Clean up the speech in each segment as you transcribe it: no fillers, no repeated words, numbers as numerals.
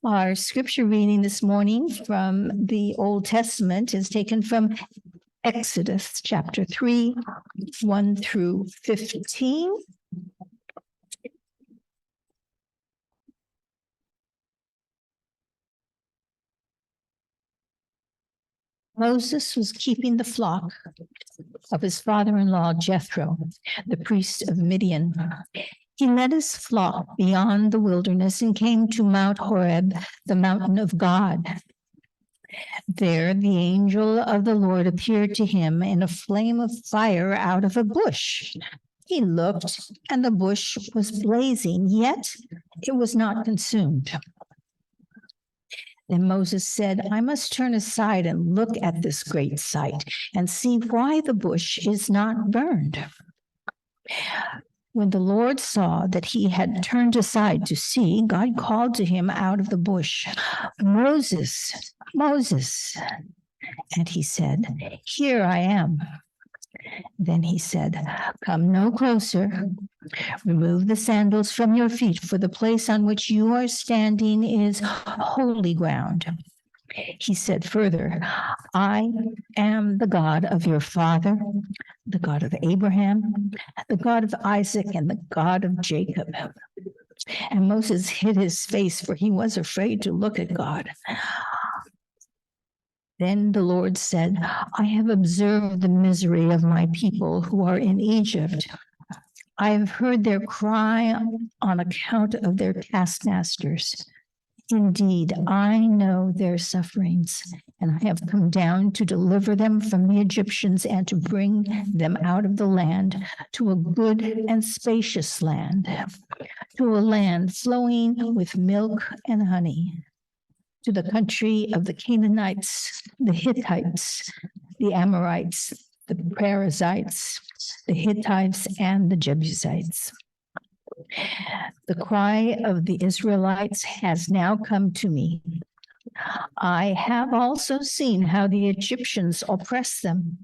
Our scripture reading this morning from the Old Testament is taken from Exodus chapter 3, 1 through 15. Moses was keeping the flock of his father-in-law Jethro, the priest of Midian. He led his flock beyond the wilderness and came to Mount Horeb, the mountain of God. There the angel of the Lord appeared to him in a flame of fire out of a bush. He looked, and the bush was blazing, yet it was not consumed. Then Moses said, I must turn aside and look at this great sight and see why the bush is not burned. When the Lord saw that he had turned aside to see, God called to him out of the bush, Moses, Moses. And he said, Here I am. Then he said, Come no closer. Remove the sandals from your feet, for the place on which you are standing is holy ground. He said further, I am the God of your father, the God of Abraham, the God of Isaac, and the God of Jacob. And Moses hid his face, for he was afraid to look at God. Then the Lord said, I have observed the misery of my people who are in Egypt. I have heard their cry on account of their taskmasters. Indeed, I know their sufferings, and I have come down to deliver them from the Egyptians and to bring them out of the land to a good and spacious land, to a land flowing with milk and honey, to the country of the Canaanites, the Hittites, the Amorites, the Perizzites, the Hittites, and the Jebusites. The cry of the Israelites has now come to me. I have also seen how the Egyptians oppress them.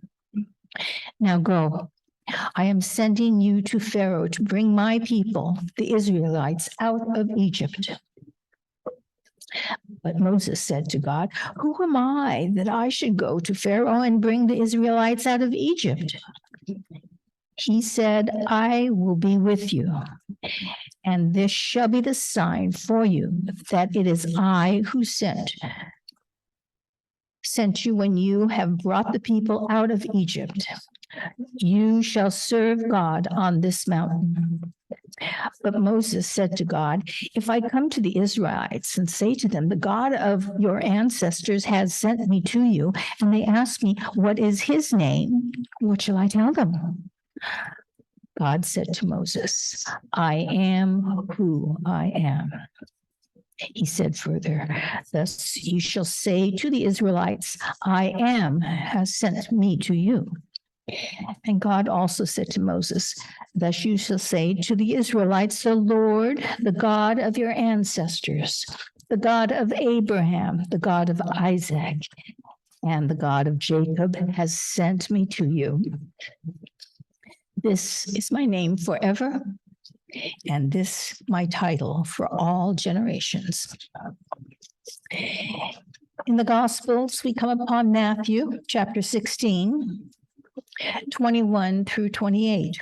Now go. I am sending you to Pharaoh to bring my people, the Israelites, out of Egypt. But Moses said to God, Who am I that I should go to Pharaoh and bring the Israelites out of Egypt? He said, I will be with you, and this shall be the sign for you that it is I who sent you when you have brought the people out of Egypt. You shall serve God on this mountain. But Moses said to God, If I come to the Israelites and say to them, the God of your ancestors has sent me to you, and they ask me, what is his name? What shall I tell them? God said to Moses, I am who I am. He said further, thus you shall say to the Israelites, I am has sent me to you. And God also said to Moses, thus you shall say to the Israelites, the Lord, the God of your ancestors, the God of Abraham, the God of Isaac, and the God of Jacob has sent me to you. This is my name forever, and this my title for all generations. In the Gospels, we come upon Matthew chapter 16, 21 through 28.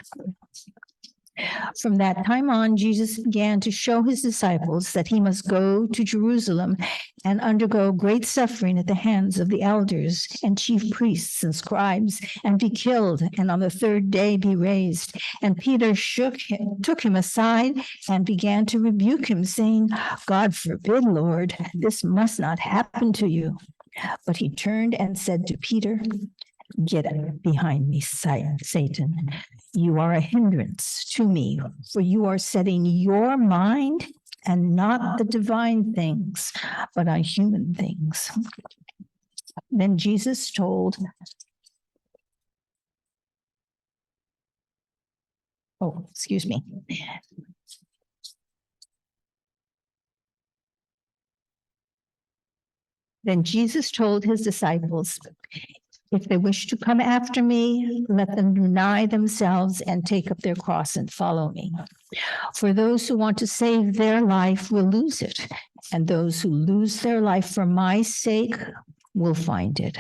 From that time on, Jesus began to show his disciples that he must go to Jerusalem and undergo great suffering at the hands of the elders and chief priests and scribes, and be killed, and on the third day be raised. And Peter took him aside and began to rebuke him, saying, God forbid, Lord, this must not happen to you. But he turned and said to Peter, Get behind me, Satan. You are a hindrance to me, for you are setting your mind and not the divine things, but on human things. Then Jesus told, Then Jesus told his disciples, if they wish to come after me, let them deny themselves and take up their cross and follow me. For those who want to save their life will lose it, and those who lose their life for my sake will find it.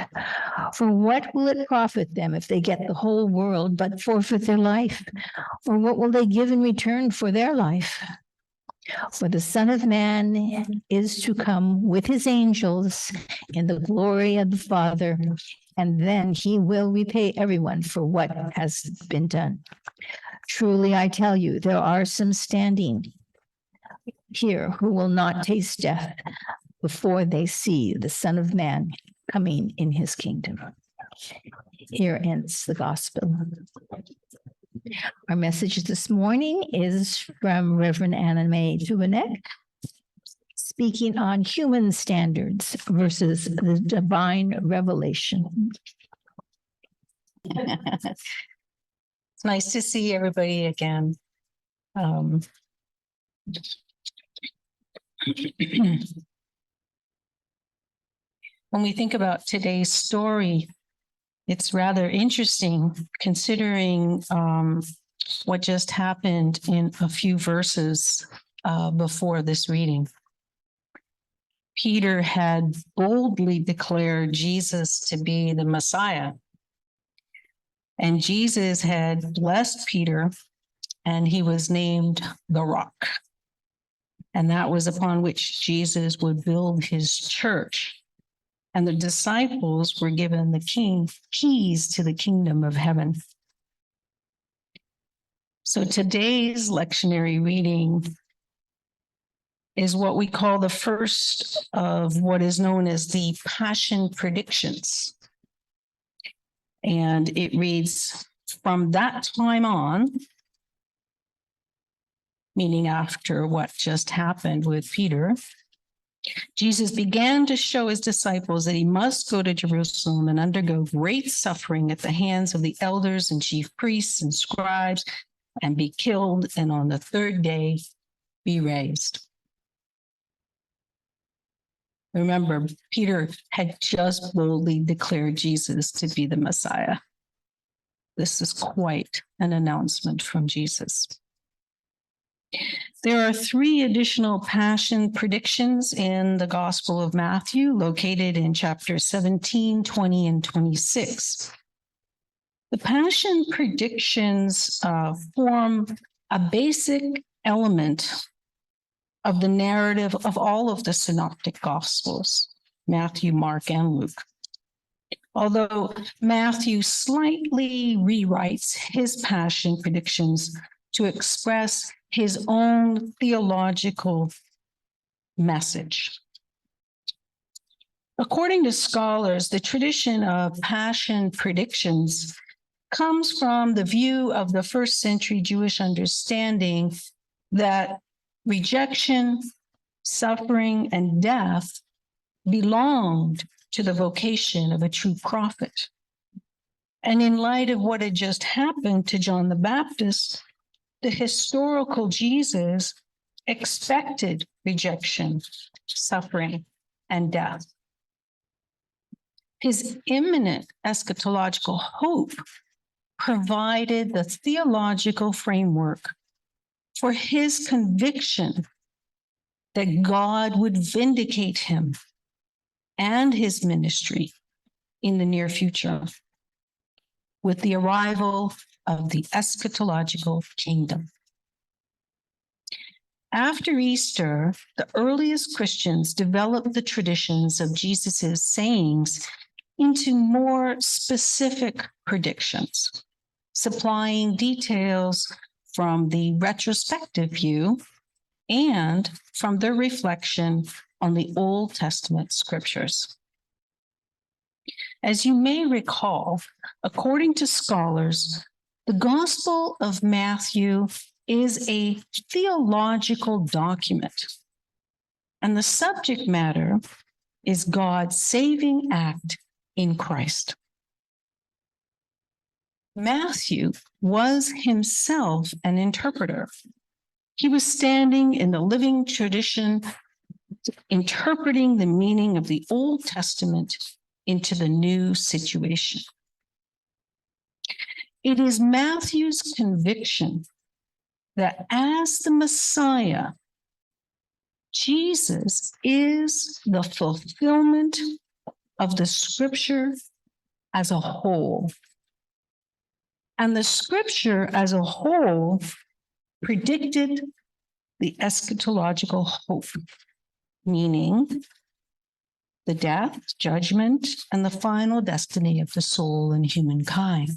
For what will it profit them if they get the whole world but forfeit their life? Or what will they give in return for their life? For the Son of Man is to come with his angels in the glory of the Father, and then he will repay everyone for what has been done. Truly, I tell you, there are some standing here who will not taste death before they see the Son of Man coming in his kingdom. Here ends the gospel. Our message this morning is from Reverend Annamae Taubeneck, speaking on human standards versus the divine revelation. It's nice to see everybody again. When we think about today's story, it's rather interesting considering what just happened in a few verses before this reading. Peter had boldly declared Jesus to be the Messiah. And Jesus had blessed Peter, and he was named the Rock. And that was upon which Jesus would build his church. And the disciples were given the keys to the kingdom of heaven. So today's lectionary reading is what we call the first of what is known as the Passion Predictions. And it reads, from that time on, meaning after what just happened with Peter, Jesus began to show his disciples that he must go to Jerusalem and undergo great suffering at the hands of the elders and chief priests and scribes and be killed, and on the third day be raised. Remember, Peter had just boldly declared Jesus to be the Messiah. This is quite an announcement from Jesus. There are 3 additional passion predictions in the Gospel of Matthew, located in chapters 17, 20, and 26. The passion predictions form a basic element of the narrative of all of the synoptic Gospels, Matthew, Mark, and Luke. Although Matthew slightly rewrites his passion predictions to express his own theological message. According to scholars, the tradition of passion predictions comes from the view of the first century Jewish understanding that rejection, suffering, and death belonged to the vocation of a true prophet. And in light of what had just happened to John the Baptist, the historical Jesus expected rejection, suffering, and death. His imminent eschatological hope provided the theological framework for his conviction that God would vindicate him and his ministry in the near future with the arrival of the eschatological kingdom. After Easter, the earliest Christians developed the traditions of Jesus's sayings into more specific predictions, supplying details from the retrospective view and from their reflection on the Old Testament scriptures. As you may recall, according to scholars, the Gospel of Matthew is a theological document, and the subject matter is God's saving act in Christ. Matthew was himself an interpreter. He was standing in the living tradition, interpreting the meaning of the Old Testament into the new situation. It is Matthew's conviction that as the Messiah, Jesus is the fulfillment of the scripture as a whole. And the scripture as a whole predicted the eschatological hope, meaning the death, judgment, and the final destiny of the soul and humankind.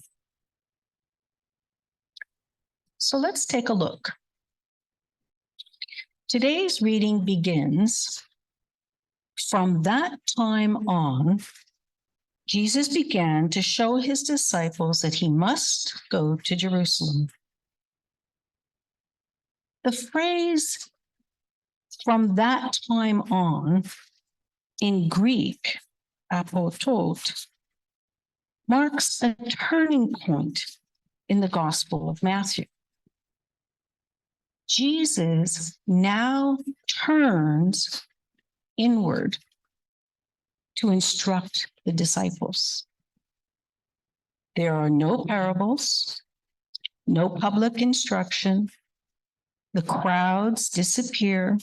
So let's take a look. Today's reading begins, from that time on, Jesus began to show his disciples that he must go to Jerusalem. The phrase "from that time on" in Greek, apotot, marks a turning point in the Gospel of Matthew. Jesus now turns inward to instruct the disciples. There are no parables, no public instruction. The crowds disappear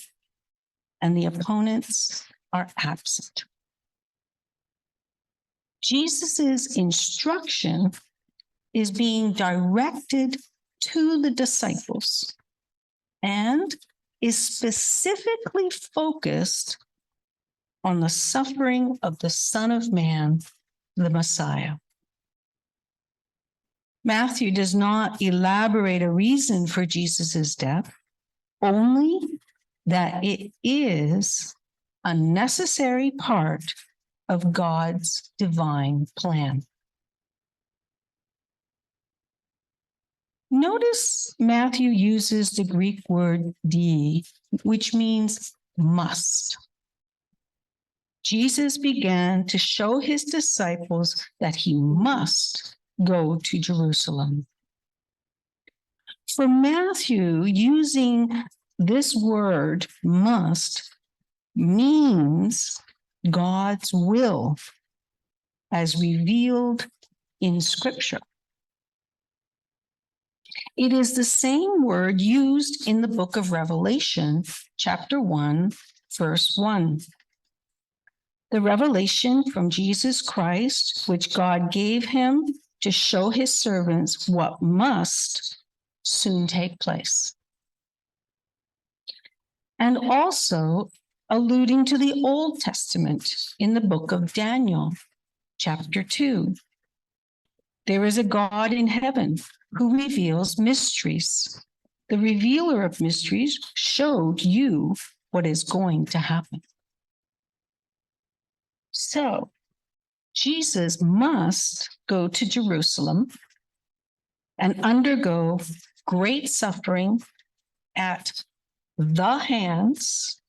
and the opponents are absent. Jesus's instruction is being directed to the disciples and is specifically focused on the suffering of the Son of Man, the Messiah. Matthew does not elaborate a reason for Jesus's death, only that it is a necessary part of God's divine plan. Notice Matthew uses the Greek word "di," which means must. Jesus began to show his disciples that he must go to Jerusalem. For Matthew, using this word "must" means God's will as revealed in Scripture. It is the same word used in the book of Revelation, chapter 1, verse 1. The revelation from Jesus Christ, which God gave him to show his servants what must soon take place. And also alluding to the Old Testament in the book of Daniel, chapter 2. There is a God in heaven who reveals mysteries. The revealer of mysteries showed you what is going to happen. So, Jesus must go to Jerusalem and undergo great suffering at the hands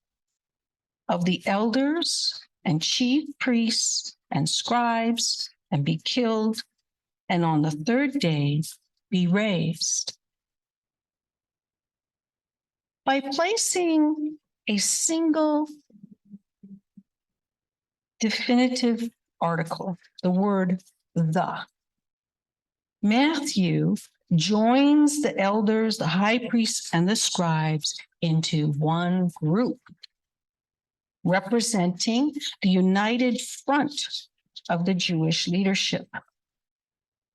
of the elders and chief priests and scribes, and be killed, and on the third day be raised. By placing a single definitive article, the word "the," Matthew joins the elders, the high priests, and the scribes into one group, representing the united front of the Jewish leadership,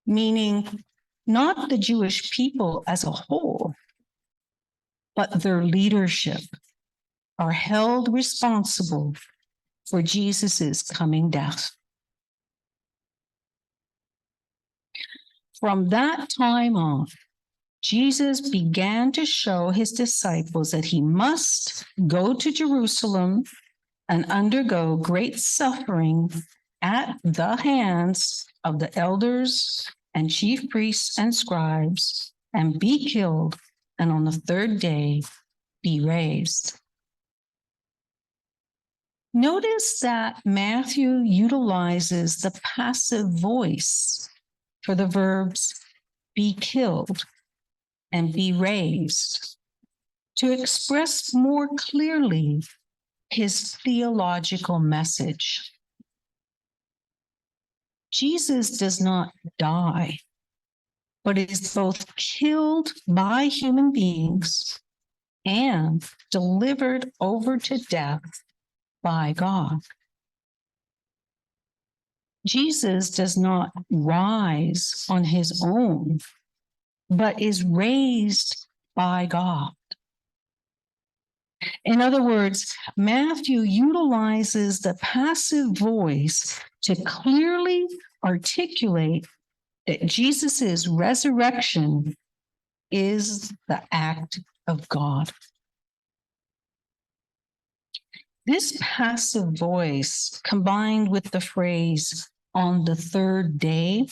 meaning not the Jewish people as a whole, but their leadership are held responsible for Jesus's coming death. From that time on, Jesus began to show his disciples that he must go to Jerusalem and undergo great suffering at the hands of the elders and chief priests and scribes, and be killed, and on the third day be raised. Notice that Matthew utilizes the passive voice for the verbs "be killed" and "be raised" to express more clearly his theological message. Jesus does not die, but is both killed by human beings and delivered over to death by God. Jesus does not rise on his own, but is raised by God. In other words, Matthew utilizes the passive voice to clearly articulate that Jesus' resurrection is the act of God. This passive voice, combined with the phrase "on the third day,"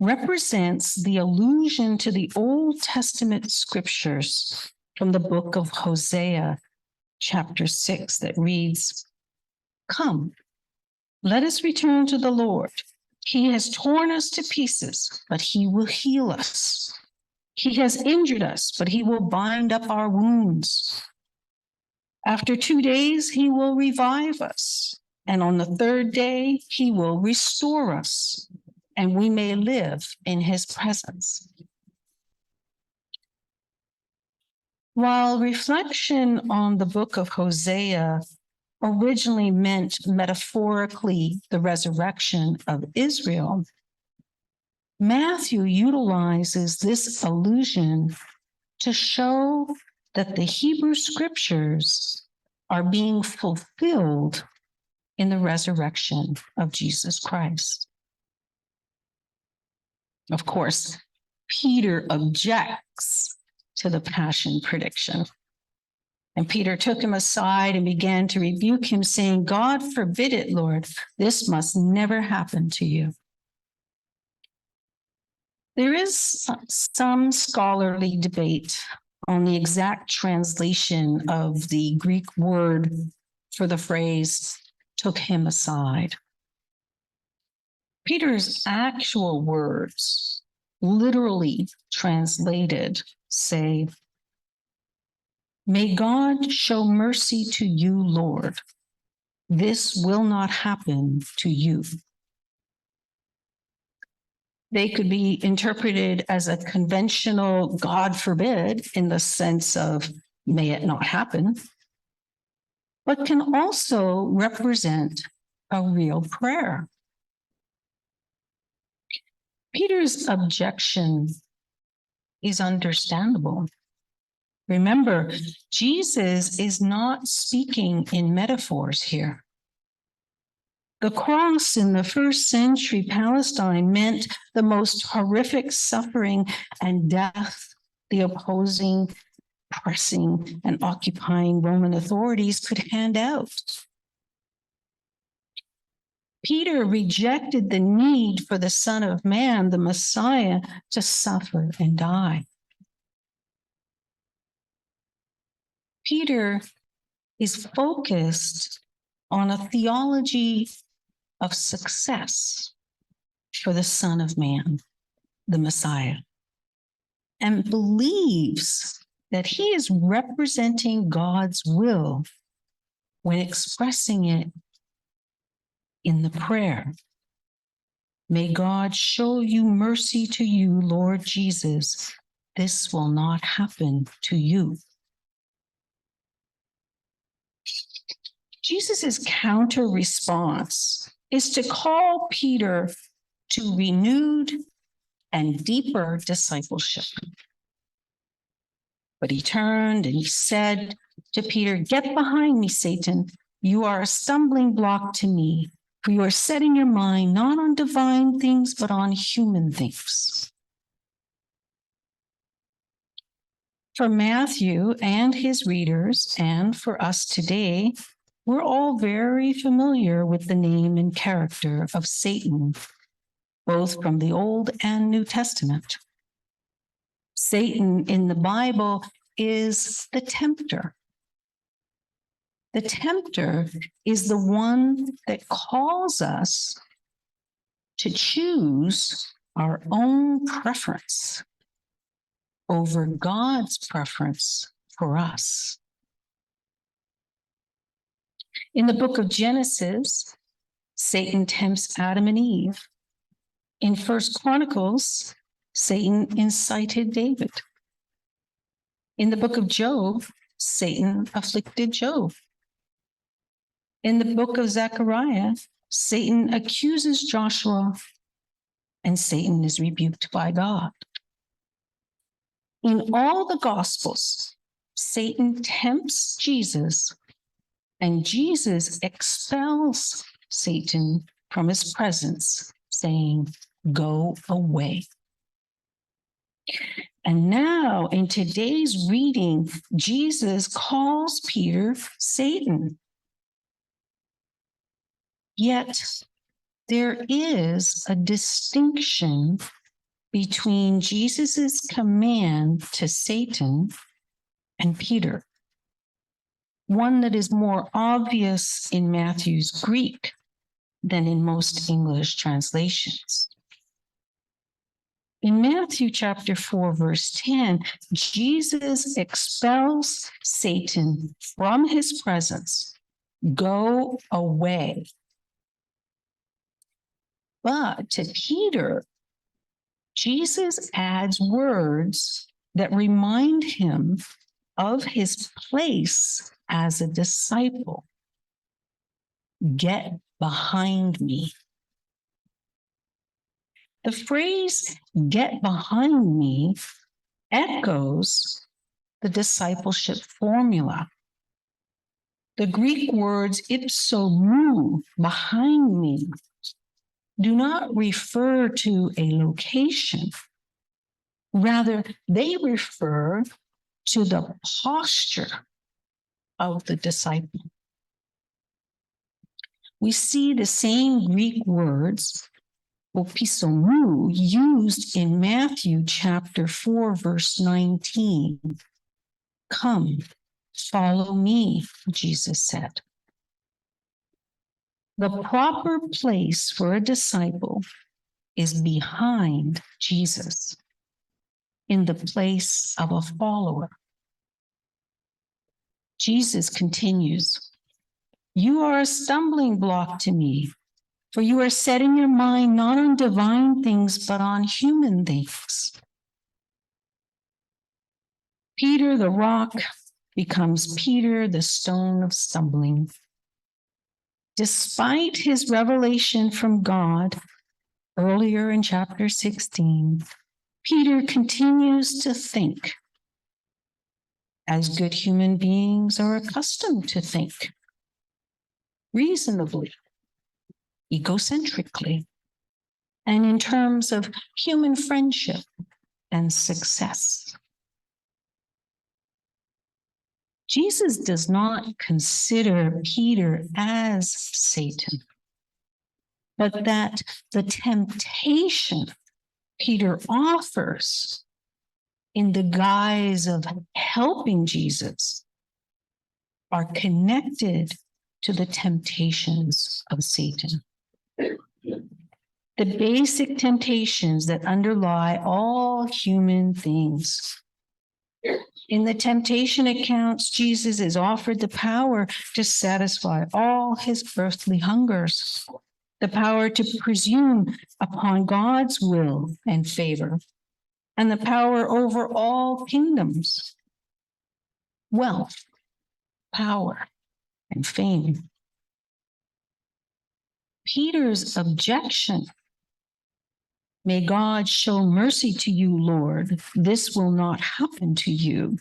represents the allusion to the Old Testament scriptures from the book of Hosea, chapter 6, that reads, "Come, let us return to the Lord. He has torn us to pieces, but he will heal us. He has injured us, but he will bind up our wounds. After 2 days, he will revive us. And on the third day, he will restore us, and we may live in his presence." While reflection on the book of Hosea originally meant metaphorically the resurrection of Israel, Matthew utilizes this allusion to show that the Hebrew scriptures are being fulfilled in the resurrection of Jesus Christ. Of course, Peter objects to the passion prediction. And Peter took him aside and began to rebuke him, saying, "God forbid it, Lord. This must never happen to you." There is some scholarly debate on the exact translation of the Greek word for the phrase "took him aside." Peter's actual words, literally translated, say, "May God show mercy to you, Lord. This will not happen to you." They could be interpreted as a conventional "God forbid" in the sense of "may it not happen," but can also represent a real prayer. Peter's objection is understandable. Remember, Jesus is not speaking in metaphors here. The cross in the first century Palestine meant the most horrific suffering and death the opposing, pressing, and occupying Roman authorities could hand out. Peter rejected the need for the Son of Man, the Messiah, to suffer and die. Peter is focused on a theology of success for the Son of Man, the Messiah, and believes that he is representing God's will when expressing it in the prayer, "May God show you mercy to you, Lord Jesus. This will not happen to you." Jesus' counter response is to call Peter to renewed and deeper discipleship. But he turned and he said to Peter, "Get behind me, Satan. You are a stumbling block to me, for you are setting your mind not on divine things, but on human things." For Matthew and his readers, and for us today, we're all very familiar with the name and character of Satan, both from the Old and New Testament. Satan in the Bible is the tempter. The tempter is the one that calls us to choose our own preference over God's preference for us. In the book of Genesis, Satan tempts Adam and Eve. In 1 Chronicles, Satan incited David. In the book of Job, Satan afflicted Job. In the book of Zechariah, Satan accuses Joshua, and Satan is rebuked by God. In all the Gospels, Satan tempts Jesus, and Jesus expels Satan from his presence, saying, "Go away." And now, in today's reading, Jesus calls Peter Satan. Yet, there is a distinction between Jesus's command to Satan and Peter, one that is more obvious in Matthew's Greek than in most English translations. In Matthew chapter 4, verse 10, Jesus expels Satan from his presence. Go away. But to Peter, Jesus adds words that remind him of his place as a disciple. Get behind me. The phrase, get behind me, echoes the discipleship formula. The Greek words ipso mu, behind me, do not refer to a location. Rather, they refer to the posture of the disciple. We see the same Greek words, opisomou, used in Matthew chapter 4, verse 19. Come, follow me, Jesus said. The proper place for a disciple is behind Jesus, in the place of a follower. Jesus continues, "You are a stumbling block to me, for you are setting your mind not on divine things, but on human things." Peter the rock becomes Peter the stone of stumbling. Despite his revelation from God earlier in chapter 16, Peter continues to think as good human beings are accustomed to think, reasonably, egocentrically, and in terms of human friendship and success. Jesus does not consider Peter as Satan, but that the temptation Peter offers in the guise of helping Jesus are connected to the temptations of Satan. The basic temptations that underlie all human things. In the temptation accounts, Jesus is offered the power to satisfy all his earthly hungers, the power to presume upon God's will and favor, and the power over all kingdoms, wealth, power, and fame. Peter's objection, "May God show mercy to you, Lord. This will not happen to you,"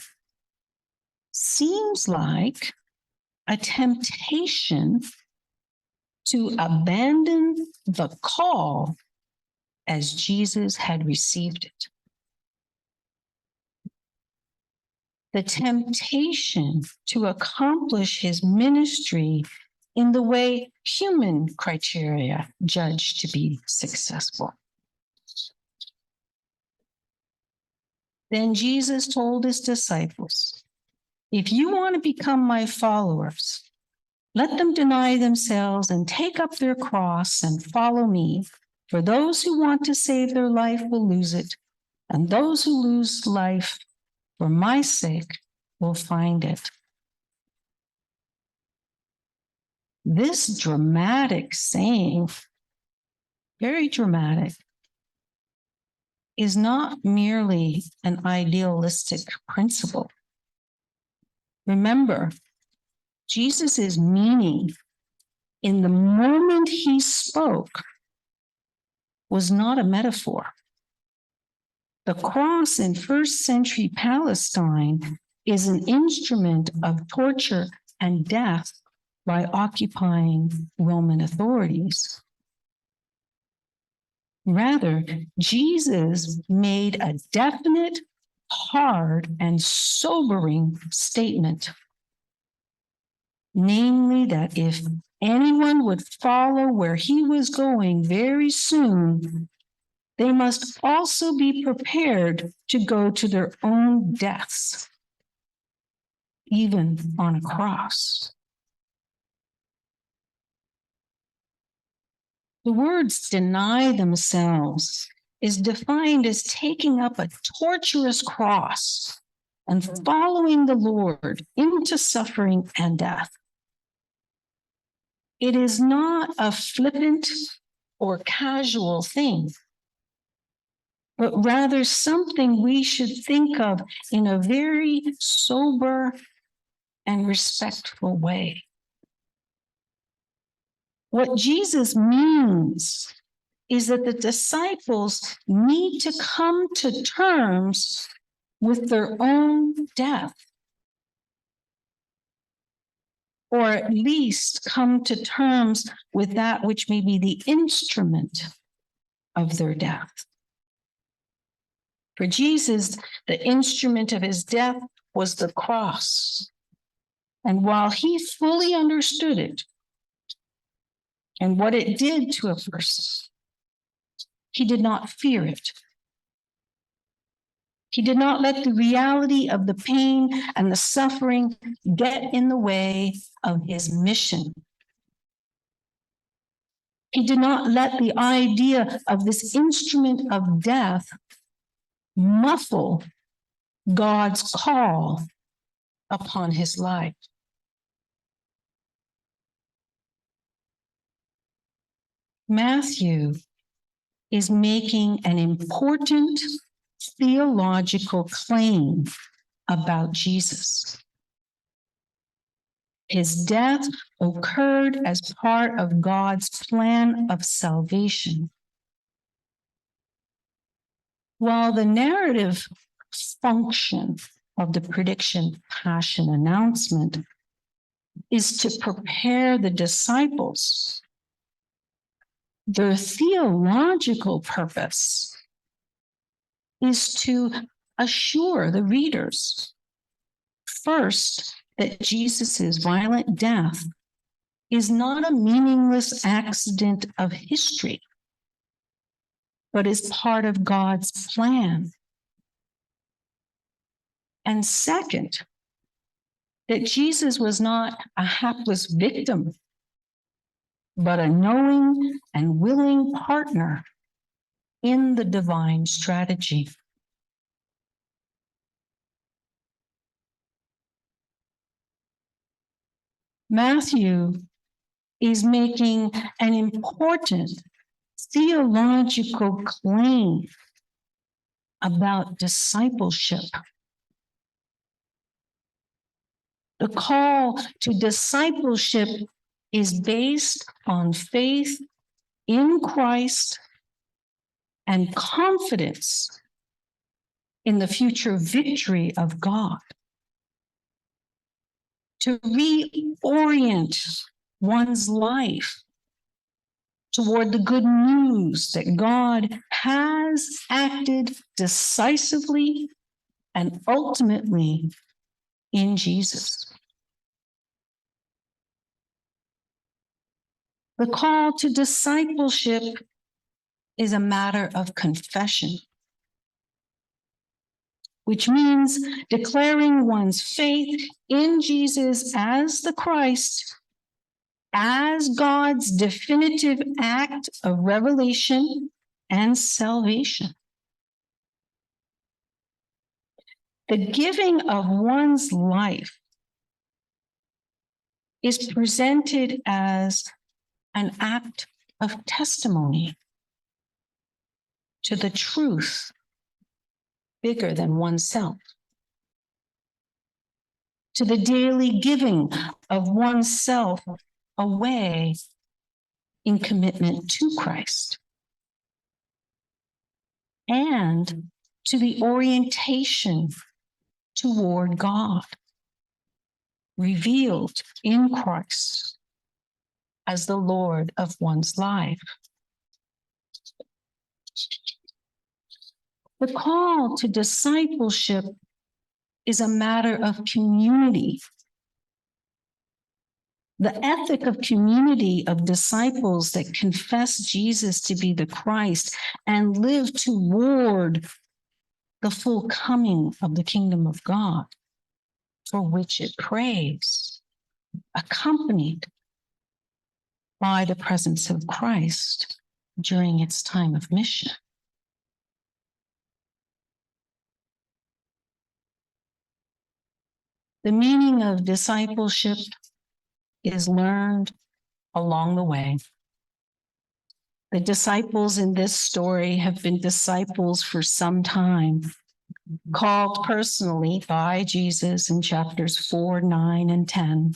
seems like a temptation to abandon the call as Jesus had received it. The temptation to accomplish his ministry in the way human criteria judge to be successful. Then Jesus told his disciples, "If you want to become my followers, let them deny themselves and take up their cross and follow me. For those who want to save their life will lose it, and those who lose life for my sake will find it." This dramatic saying, very dramatic, is not merely an idealistic principle. Remember, Jesus' meaning in the moment he spoke was not a metaphor. The cross in first century Palestine is an instrument of torture and death by occupying Roman authorities. Rather, Jesus made a definite, hard, and sobering statement. Namely, that if anyone would follow where he was going very soon, they must also be prepared to go to their own deaths, even on a cross. The words deny themselves is defined as taking up a torturous cross and following the Lord into suffering and death. It is not a flippant or casual thing, but rather something we should think of in a very sober and respectful way. What Jesus means is that the disciples need to come to terms with their own death, or at least come to terms with that which may be the instrument of their death. For Jesus, the instrument of his death was the cross. And while he fully understood it and what it did to a person, he did not fear it. He did not let the reality of the pain and the suffering get in the way of his mission. He did not let the idea of this instrument of death muffle God's call upon his life. Matthew is making an important theological claim about Jesus. His death occurred as part of God's plan of salvation. While the narrative function of the prediction passion announcement is to prepare the disciples, their theological purpose is to assure the readers, first, that Jesus' violent death is not a meaningless accident of history, but is part of God's plan. And second, that Jesus was not a hapless victim, but a knowing and willing partner in the divine strategy. Matthew is making an important theological claim about discipleship. The call to discipleship is based on faith in Christ and confidence in the future victory of God. To reorient one's life toward the good news that God has acted decisively and ultimately in Jesus. The call to discipleship is a matter of confession, which means declaring one's faith in Jesus as the Christ, as God's definitive act of revelation and salvation. The giving of one's life is presented as an act of testimony to the truth bigger than oneself. to the daily giving of oneself away in commitment to Christ, and to the orientation toward God, revealed in Christ as the Lord of one's life. The call to discipleship is a matter of community. The ethic of community of disciples that confess Jesus to be the Christ and live toward the full coming of the kingdom of God, for which it prays, accompanied by the presence of Christ during its time of mission. The meaning of discipleship is learned along the way. The disciples in this story have been disciples for some time, called personally by Jesus in chapters 4, 9, and 10.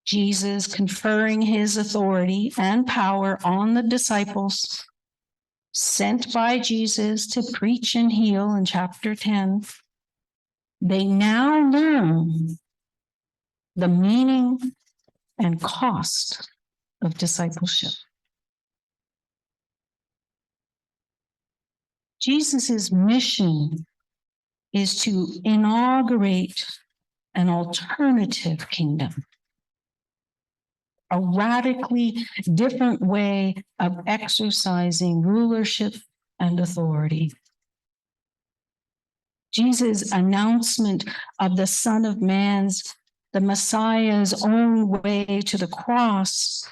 Jesus conferring his authority and power on the disciples, sent by Jesus to preach and heal in chapter 10. They now learn the meaning and cost of discipleship. Jesus' mission is to inaugurate an alternative kingdom, a radically different way of exercising rulership and authority. Jesus' announcement of the Son of Man's, the Messiah's own way to the cross,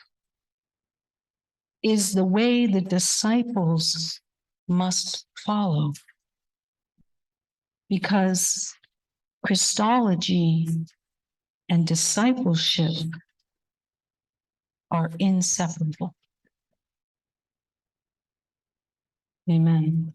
is the way the disciples must follow. Because Christology and discipleship are inseparable. Amen.